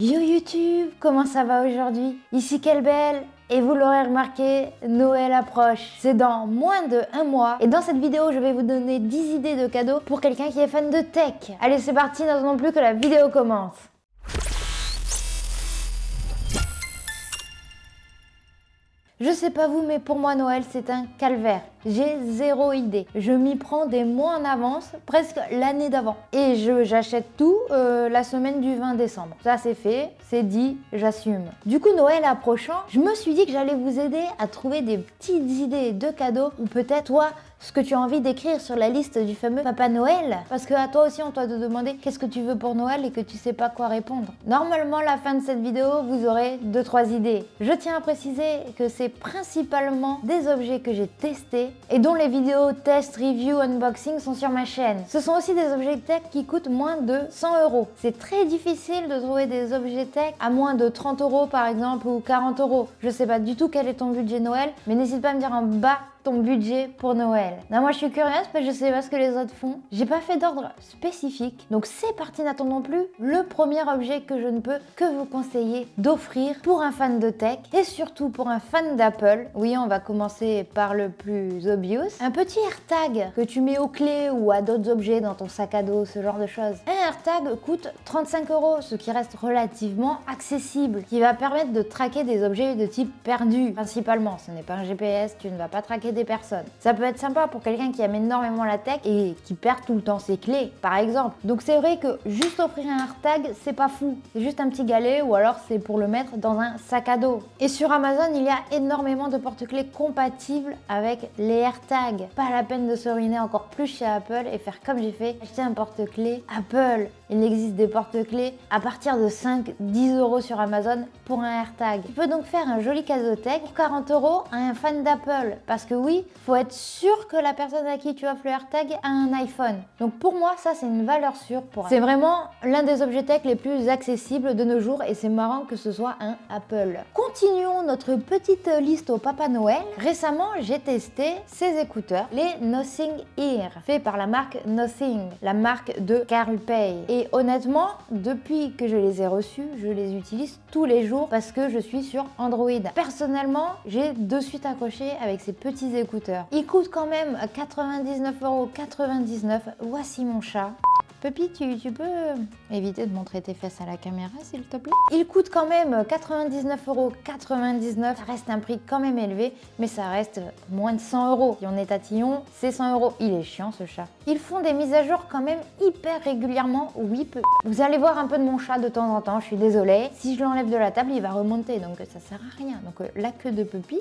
Yo YouTube, comment ça va aujourd'hui? Ici Kelbel et vous l'aurez remarqué, Noël approche. C'est dans moins de 1 mois et dans cette vidéo, je vais vous donner 10 idées de cadeaux pour quelqu'un qui est fan de tech. Allez, c'est parti, n'attendons plus que la vidéo commence. Je sais pas vous, mais pour moi Noël c'est un calvaire. J'ai zéro idée. Je m'y prends des mois en avance, presque l'année d'avant. Et j'achète tout la semaine du 20 décembre. Ça c'est fait, c'est dit, j'assume. Du coup Noël approchant, je me suis dit que j'allais vous aider à trouver des petites idées de cadeaux ou peut-être toi ce que tu as envie d'écrire sur la liste du fameux Papa Noël. Parce que à toi aussi on doit te demander qu'est-ce que tu veux pour Noël et que tu sais pas quoi répondre. Normalement à la fin de cette vidéo vous aurez 2-3 idées. Je tiens à préciser que c'est principalement des objets que j'ai testés et dont les vidéos test, review, unboxing sont sur ma chaîne. Ce sont aussi des objets tech qui coûtent moins de 100 €. C'est très difficile de trouver des objets tech à moins de 30 € par exemple ou 40 €. Je sais pas du tout quel est ton budget Noël, mais n'hésite pas à me dire en bas ton budget pour Noël. Non, moi je suis curieuse parce que je sais pas ce que les autres font. J'ai pas fait d'ordre spécifique. Donc c'est parti, n'attendons plus. Le premier objet que je ne peux que vous conseiller d'offrir pour un fan de tech et surtout pour un fan d'Apple. Oui, on va commencer par le plus obvious. Un petit AirTag que tu mets aux clés ou à d'autres objets dans ton sac à dos, ce genre de choses. Un AirTag coûte 35 €, ce qui reste relativement accessible, qui va permettre de traquer des objets de type perdu, principalement. Ce n'est pas un GPS, tu ne vas pas traquer des personnes. Ça peut être sympa pour quelqu'un qui aime énormément la tech et qui perd tout le temps ses clés, par exemple. Donc c'est vrai que juste offrir un AirTag, c'est pas fou. C'est juste un petit galet ou alors c'est pour le mettre dans un sac à dos. Et sur Amazon, il y a énormément de porte-clés compatibles avec les AirTags. Pas la peine de se ruiner encore plus chez Apple et faire comme j'ai fait, acheter un porte-clés Apple. Il existe des porte-clés à partir de 5-10 € sur Amazon pour un AirTag. Tu peux donc faire un joli cadeau tech pour 40 € à un fan d'Apple. Parce que oui, faut être sûr que la personne à qui tu offres le AirTag a un iPhone. Donc pour moi, ça c'est une valeur sûre pour elle. C'est vraiment l'un des objets tech les plus accessibles de nos jours et c'est marrant que ce soit un Apple. Continuons notre petite liste au Papa Noël. Récemment, j'ai testé ces écouteurs, les Nothing Ear, faits par la marque Nothing, la marque de Carl Pei. Et honnêtement, depuis que je les ai reçus, je les utilise tous les jours parce que je suis sur Android. Personnellement, j'ai de suite accroché avec ces petits écouteurs. Ils coûtent quand même 99,99 €. Voici mon chat. Puppy, tu peux éviter de montrer tes fesses à la caméra, s'il te plaît? Il coûte quand même 99,99 €. Ça reste un prix quand même élevé, mais ça reste moins de 100 €. Si on est tatillon, c'est 100 €. Il est chiant, ce chat. Ils font des mises à jour quand même hyper régulièrement. Oui, vous allez voir un peu de mon chat de temps en temps, je suis désolée. Si je l'enlève de la table, il va remonter, donc ça sert à rien. Donc la queue de Puppy,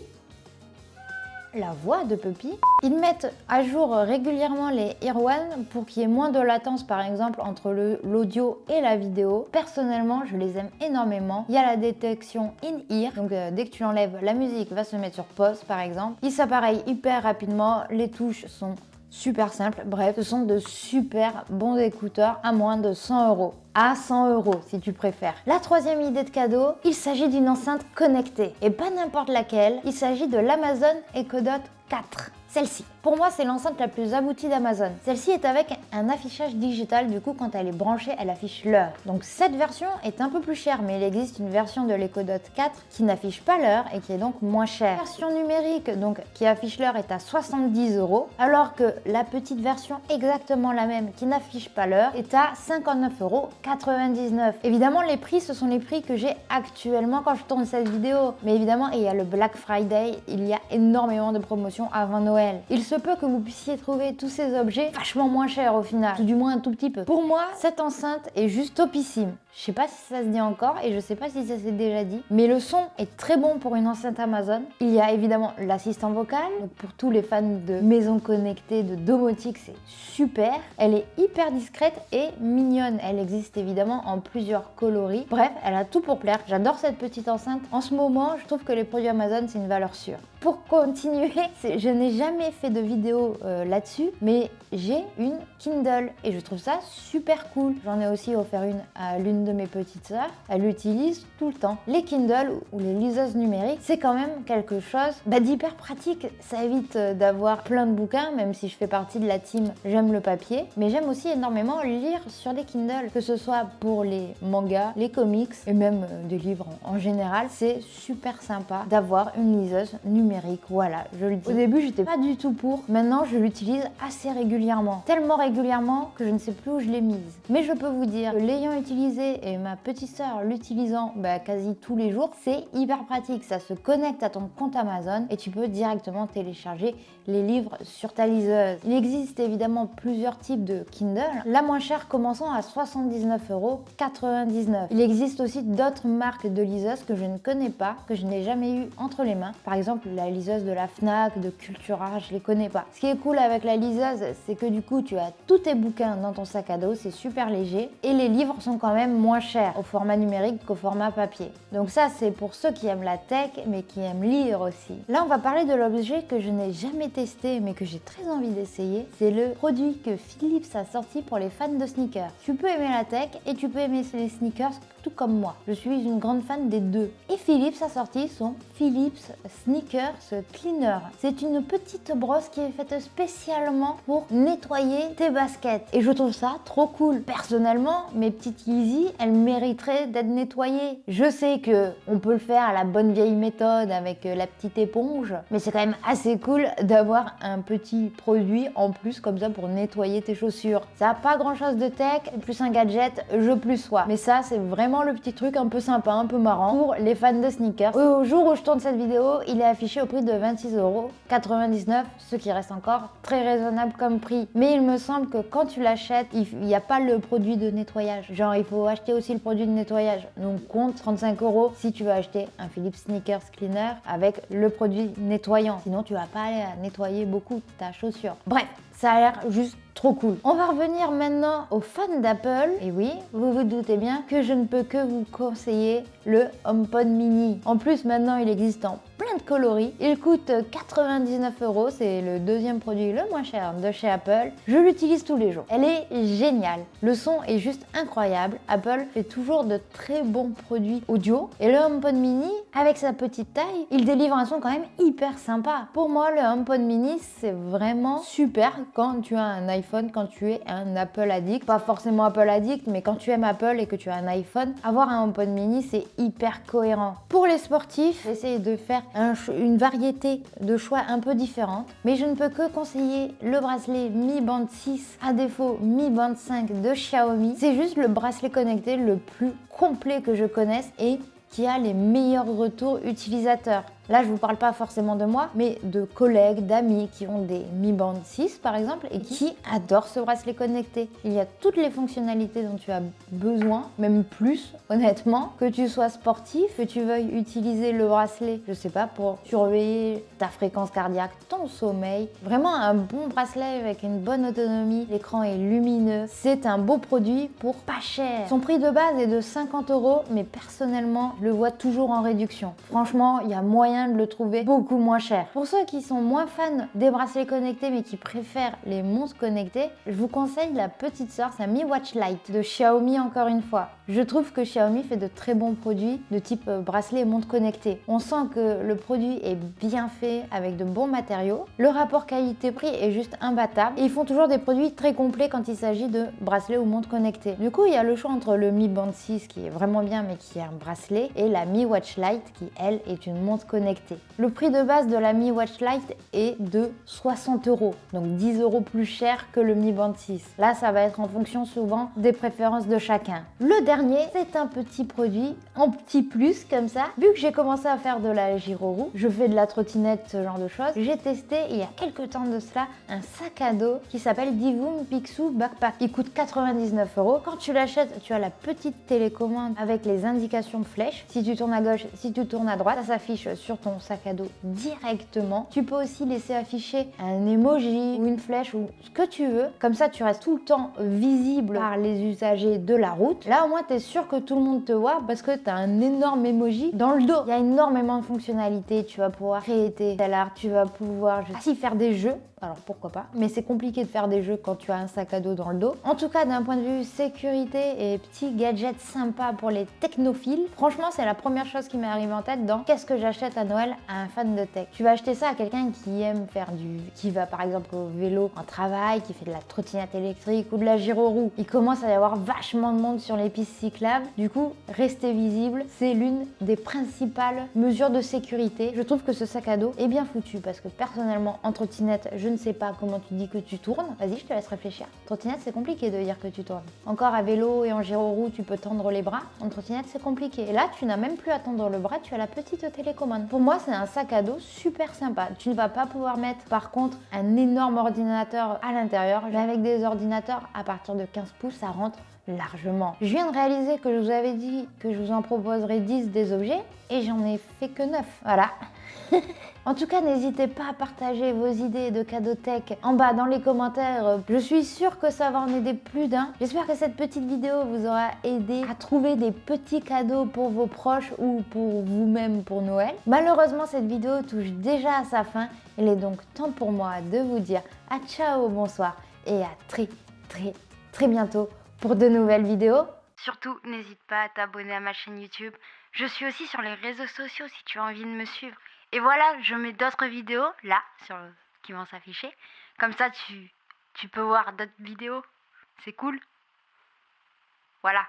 la voix de Puppy. Ils mettent à jour régulièrement les Ear One pour qu'il y ait moins de latence par exemple entre l'audio et la vidéo. Personnellement, je les aime énormément. Il y a la détection in-ear, donc dès que tu l'enlèves, la musique va se mettre sur pause par exemple. Ils s'appareillent hyper rapidement, les touches sont super simples. Bref, ce sont de super bons écouteurs à moins de 100 €. À 100 € si tu préfères. La troisième idée de cadeau, il s'agit d'une enceinte connectée. Et pas n'importe laquelle, il s'agit de l'Amazon Echo Dot 4. Celle-ci. Pour moi, c'est l'enceinte la plus aboutie d'Amazon. Celle-ci est avec un affichage digital, du coup, quand elle est branchée, elle affiche l'heure. Donc cette version est un peu plus chère, mais il existe une version de l'Echo Dot 4 qui n'affiche pas l'heure et qui est donc moins chère. La version numérique, donc qui affiche l'heure, est à 70 €, alors que la petite version exactement la même, qui n'affiche pas l'heure, est à 59,99 €. Évidemment, les prix, ce sont les prix que j'ai actuellement quand je tourne cette vidéo. Mais évidemment, il y a le Black Friday, il y a énormément de promotions avant Noël. Il se peut que vous puissiez trouver tous ces objets vachement moins chers au final, ou du moins un tout petit peu. Pour moi, cette enceinte est juste topissime. Je sais pas si ça se dit encore et je sais pas si ça s'est déjà dit, mais le son est très bon pour une enceinte Amazon. Il y a évidemment l'assistant vocal, donc pour tous les fans de maisons connectées, de domotique, c'est super. Elle est hyper discrète et mignonne. Elle existe évidemment en plusieurs coloris. Bref, elle a tout pour plaire. J'adore cette petite enceinte. En ce moment, je trouve que les produits Amazon, c'est une valeur sûre. Pour continuer, je n'ai jamais fait de vidéo là-dessus, mais j'ai une Kindle et je trouve ça super cool. J'en ai aussi offert une à l'une de mes petites sœurs. Elle l'utilise tout le temps. Les Kindle ou les liseuses numériques, c'est quand même quelque chose d'hyper pratique. Ça évite d'avoir plein de bouquins, même si je fais partie de la team j'aime le papier, mais j'aime aussi énormément lire sur les Kindle, que ce soit pour les mangas, les comics et même des livres en général. C'est super sympa d'avoir une liseuse numérique. Voilà, je le dis. Au début, j'étais pas du tout pour. Maintenant, je l'utilise assez régulièrement. Tellement régulièrement que je ne sais plus où je l'ai mise. Mais je peux vous dire que l'ayant utilisé et ma petite sœur l'utilisant quasi tous les jours, c'est hyper pratique. Ça se connecte à ton compte Amazon et tu peux directement télécharger les livres sur ta liseuse. Il existe évidemment plusieurs types de Kindle. La moins chère commençant à 79,99 €. Il existe aussi d'autres marques de liseuses que je ne connais pas, que je n'ai jamais eu entre les mains. Par exemple, la liseuse de la Fnac, de Cultura, je les connais pas. Ce qui est cool avec la liseuse, c'est que du coup, tu as tous tes bouquins dans ton sac à dos, c'est super léger et les livres sont quand même moins chers au format numérique qu'au format papier. Donc ça, c'est pour ceux qui aiment la tech, mais qui aiment lire aussi. Là, on va parler de l'objet que je n'ai jamais testé, mais que j'ai très envie d'essayer. C'est le produit que Philips a sorti pour les fans de sneakers. Tu peux aimer la tech et tu peux aimer les sneakers tout comme moi. Je suis une grande fan des deux. Et Philips a sorti son Philips Sneakers Cleaner. C'est une petite brosse qui est faite spécialement pour nettoyer tes baskets. Et je trouve ça trop cool. Personnellement, mes petites Yeezy, elles mériteraient d'être nettoyées. Je sais que on peut le faire à la bonne vieille méthode avec la petite éponge, mais c'est quand même assez cool d'avoir un petit produit en plus comme ça pour nettoyer tes chaussures. Ça n'a pas grand chose de tech, plus un gadget, je plus sois. Mais ça, c'est vraiment le petit truc un peu sympa, un peu marrant pour les fans de sneakers. Au jour où je tourne cette vidéo, il est affiché au prix de 26,99 €, ce qui reste encore très raisonnable comme prix. Mais il me semble que quand tu l'achètes, il n'y a pas le produit de nettoyage. Genre, il faut acheter aussi le produit de nettoyage. Donc, compte 35 € si tu veux acheter un Philips Sneakers Cleaner avec le produit nettoyant. Sinon, tu vas pas aller à nettoyer beaucoup ta chaussure. Bref, ça a l'air juste trop cool. On va revenir maintenant aux fans d'Apple. Et oui, vous vous doutez bien que je ne peux que vous conseiller le HomePod Mini. En plus, maintenant, il existe en plein de coloris. Il coûte 99 €. C'est le deuxième produit le moins cher de chez Apple. Je l'utilise tous les jours. Elle est géniale. Le son est juste incroyable. Apple fait toujours de très bons produits audio. Et le HomePod Mini, avec sa petite taille, il délivre un son quand même hyper sympa. Pour moi, le HomePod Mini, c'est vraiment super quand tu as un iPhone, quand tu es un Apple addict. Pas forcément Apple addict, mais quand tu aimes Apple et que tu as un iPhone, avoir un HomePod Mini, c'est hyper cohérent. Pour les sportifs, j'essaie de faire une variété de choix un peu différentes, mais je ne peux que conseiller le bracelet Mi Band 6, à défaut Mi Band 5 de Xiaomi. C'est juste le bracelet connecté le plus complet que je connaisse et qui a les meilleurs retours utilisateurs. Là, je vous parle pas forcément de moi, mais de collègues, d'amis qui ont des Mi Band 6 par exemple et qui adorent ce bracelet connecté. Il y a toutes les fonctionnalités dont tu as besoin, même plus honnêtement, que tu sois sportif, que tu veuilles utiliser le bracelet, je sais pas, pour surveiller ta fréquence cardiaque, ton sommeil. Vraiment un bon bracelet avec une bonne autonomie, l'écran est lumineux. C'est un beau produit pour pas cher. Son prix de base est de 50 €, mais personnellement, je le vois toujours en réduction. Franchement, il y a moyen de le trouver beaucoup moins cher. Pour ceux qui sont moins fans des bracelets connectés mais qui préfèrent les montres connectées, je vous conseille la petite sœur, sa Mi Watch Lite de Xiaomi encore une fois. Je trouve que Xiaomi fait de très bons produits de type bracelet et montre connectée. On sent que le produit est bien fait avec de bons matériaux. Le rapport qualité-prix est juste imbattable et ils font toujours des produits très complets quand il s'agit de bracelets ou montres connectées. Du coup, il y a le choix entre le Mi Band 6 qui est vraiment bien mais qui est un bracelet et la Mi Watch Lite qui elle est une montre connectée. Le prix de base de la Mi Watch Lite est de 60 €, donc 10 € plus cher que le Mi Band 6. Là, ça va être en fonction souvent des préférences de chacun. Le dernier, c'est un petit produit en petit plus comme ça. Vu que j'ai commencé à faire de la gyroroue, je fais de la trottinette, ce genre de choses, j'ai testé il y a quelques temps de cela un sac à dos qui s'appelle Divoom Pixoo Backpack. Il coûte 99 €. Quand tu l'achètes, tu as la petite télécommande avec les indications de flèches. Si tu tournes à gauche, si tu tournes à droite, ça s'affiche sur sur ton sac à dos directement. Tu peux aussi laisser afficher un emoji ou une flèche ou ce que tu veux. Comme ça, tu restes tout le temps visible par les usagers de la route. Là, au moins, tu es sûr que tout le monde te voit parce que tu as un énorme emoji dans le dos. Il y a énormément de fonctionnalités. Tu vas pouvoir créer tes art, tu vas pouvoir aussi faire des jeux. Alors pourquoi pas, mais c'est compliqué de faire des jeux quand tu as un sac à dos dans le dos. En tout cas, d'un point de vue sécurité et petits gadgets sympas pour les technophiles, franchement, c'est la première chose qui m'est arrivée en tête dans qu'est-ce que j'achète à Noël à un fan de tech. Tu vas acheter ça à quelqu'un qui aime faire qui va par exemple au vélo en travail, qui fait de la trottinette électrique ou de la gyroroue. Il commence à y avoir vachement de monde sur les pistes cyclables. Du coup, rester visible, c'est l'une des principales mesures de sécurité. Je trouve que ce sac à dos est bien foutu parce que personnellement, en trottinette, je ne sais pas comment tu dis que tu tournes. Vas-y, je te laisse réfléchir. Trottinette, c'est compliqué de dire que tu tournes. Encore à vélo et en gyroroue, tu peux tendre les bras. En trottinette, c'est compliqué. Et là, tu n'as même plus à tendre le bras, tu as la petite télécommande. Pour moi, c'est un sac à dos super sympa. Tu ne vas pas pouvoir mettre, par contre, un énorme ordinateur à l'intérieur. Mais avec des ordinateurs à partir de 15 pouces, ça rentre largement. Je viens de réaliser que je vous avais dit que je vous en proposerais 10 des objets et j'en ai fait que 9. Voilà. En tout cas, n'hésitez pas à partager vos idées de cadeaux tech en bas dans les commentaires. Je suis sûre que ça va en aider plus d'un. J'espère que cette petite vidéo vous aura aidé à trouver des petits cadeaux pour vos proches ou pour vous-même pour Noël. Malheureusement, cette vidéo touche déjà à sa fin. Il est donc temps pour moi de vous dire à ciao, bonsoir et à très bientôt pour de nouvelles vidéos. Surtout, n'hésite pas à t'abonner à ma chaîne YouTube. Je suis aussi sur les réseaux sociaux si tu as envie de me suivre. Et voilà, je mets d'autres vidéos là qui vont s'afficher. Comme ça, tu peux voir d'autres vidéos. C'est cool. Voilà.